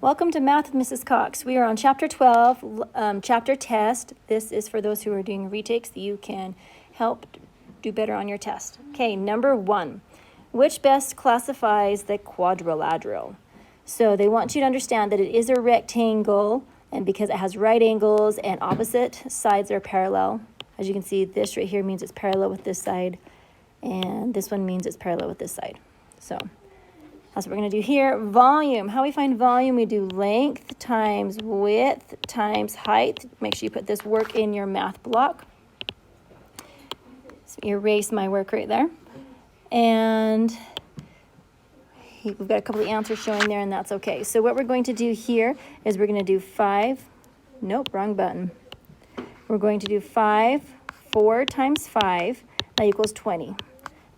Welcome to Math with Mrs. Cox. We are on Chapter 12, Chapter Test. This is for those who are doing retakes that you can help do better on your test. Okay, number 1. Which best classifies the quadrilateral? So they want you to understand that it is a rectangle, and because it has right angles and opposite sides are parallel. As you can see, this right here means it's parallel with this side, and this one means it's parallel with this side. So that's what we're going to do here. Volume. How we find volume? We do length times width times height. Make sure you put this work in your math block. So erase my work right there. And we've got a couple of answers showing there, and that's okay. So what we're going to do here is we're going to do 5. Nope, wrong button. We're going to do 4 times 5. That equals 20.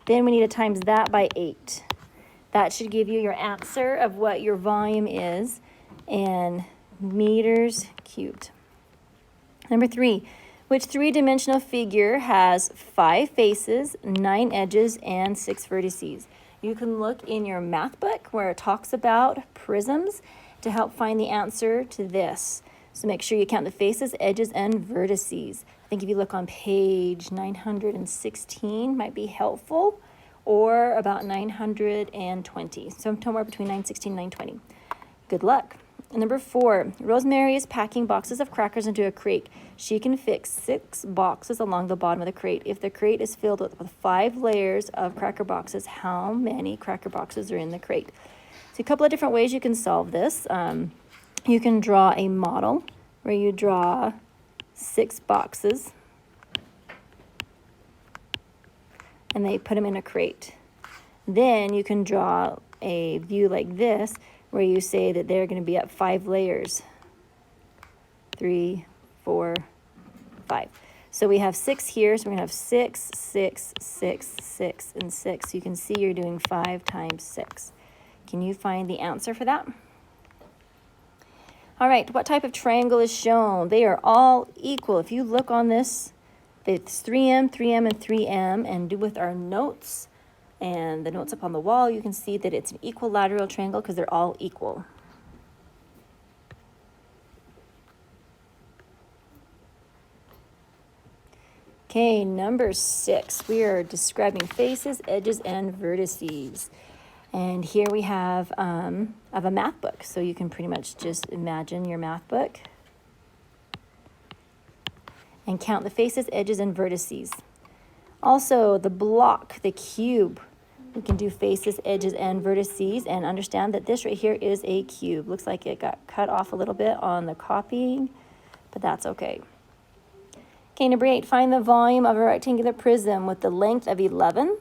Then we need to times that by 8. That should give you your answer of what your volume is in meters cubed. Number 3, which three-dimensional figure has 5 faces, 9 edges, and 6 vertices? You can look in your math book where it talks about prisms to help find the answer to this. So make sure you count the faces, edges, and vertices. I think if you look on page 916 might be helpful, or about 920. So somewhere between 916 and 920. Good luck. Number 4, Rosemary is packing boxes of crackers into a crate. She can fix 6 boxes along the bottom of the crate. If the crate is filled with 5 layers of cracker boxes, how many cracker boxes are in the crate? So a couple of different ways you can solve this. You can draw a model where you draw 6 boxes and they put them in a crate. Then you can draw a view like this where you say that they're going to be at 5 layers. 3, 4, 5. So we have 6 here, so we're going to have 6, 6, 6, 6, and 6. So you can see you're doing 5 times 6. Can you find the answer for that? All right, what type of triangle is shown? They are all equal. If you look on this, it's 3M, 3M, and 3M, and do with our notes and the notes up on the wall, you can see that it's an equilateral triangle because they're all equal. Okay, number 6. We are describing faces, edges, and vertices. And here we have a math book, so you can pretty much just imagine your math book and count the faces, edges, and vertices. Also, the block, the cube, we can do faces, edges, and vertices, and understand that this right here is a cube. Looks like it got cut off a little bit on the copying, but that's okay. Okay, number 8, find the volume of a rectangular prism with the length of 11,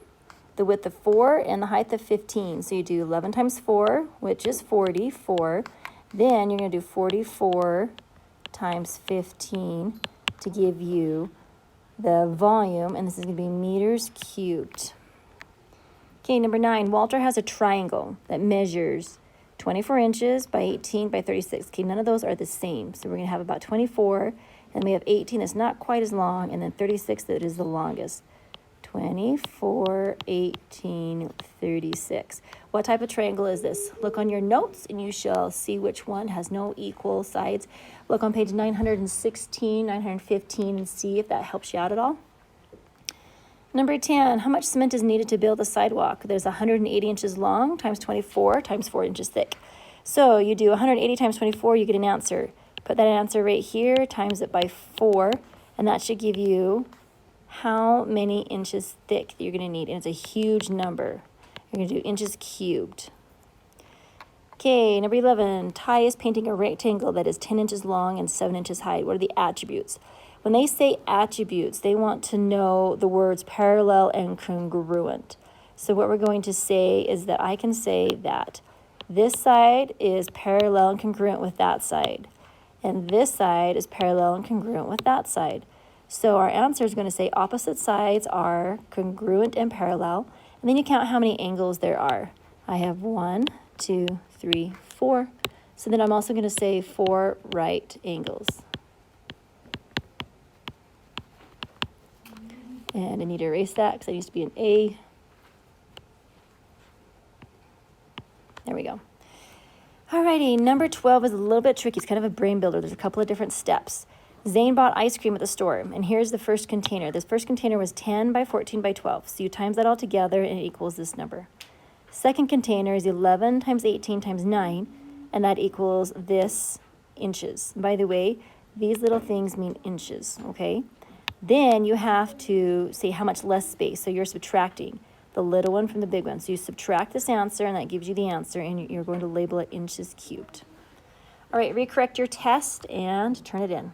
the width of 4, and the height of 15. So you do 11 times 4, which is 44. Then you're going to do 44 times 15 to give you the volume, and this is going to be meters cubed. Okay, number 9, Walter has a triangle that measures 24 inches by 18 by 36. Okay, none of those are the same. So we're going to have about 24, and we have 18 that's not quite as long, and then 36 that is the longest. 24, 18, 36. What type of triangle is this? Look on your notes and you shall see which one has no equal sides. Look on page 916, 915 and see if that helps you out at all. Number 10, how much cement is needed to build a sidewalk? There's 180 inches long times 24 times 4 inches thick. So you do 180 times 24, you get an answer. Put that answer right here, times it by 4, and that should give you how many inches thick you're going to need. And it's a huge number. You're going to do inches cubed. Okay, number 11. Ty is painting a rectangle that is 10 inches long and 7 inches high. What are the attributes? When they say attributes, they want to know the words parallel and congruent. So what we're going to say is that I can say that this side is parallel and congruent with that side. And this side is parallel and congruent with that side. So our answer is going to say opposite sides are congruent and parallel. And then you count how many angles there are. I have 1, 2, 3, 4. So then I'm also going to say 4 right angles. And I need to erase that because it needs to be an A. There we go. Alrighty, number 12 is a little bit tricky. It's kind of a brain builder. There's a couple of different steps. Zane bought ice cream at the store, and here's the first container. This first container was 10 by 14 by 12, so you times that all together, and it equals this number. Second container is 11 times 18 times 9, and that equals this inches. By the way, these little things mean inches, okay? Then you have to say how much less space, so you're subtracting the little one from the big one. So you subtract this answer, and that gives you the answer, and you're going to label it inches cubed. All right, recorrect your test and turn it in.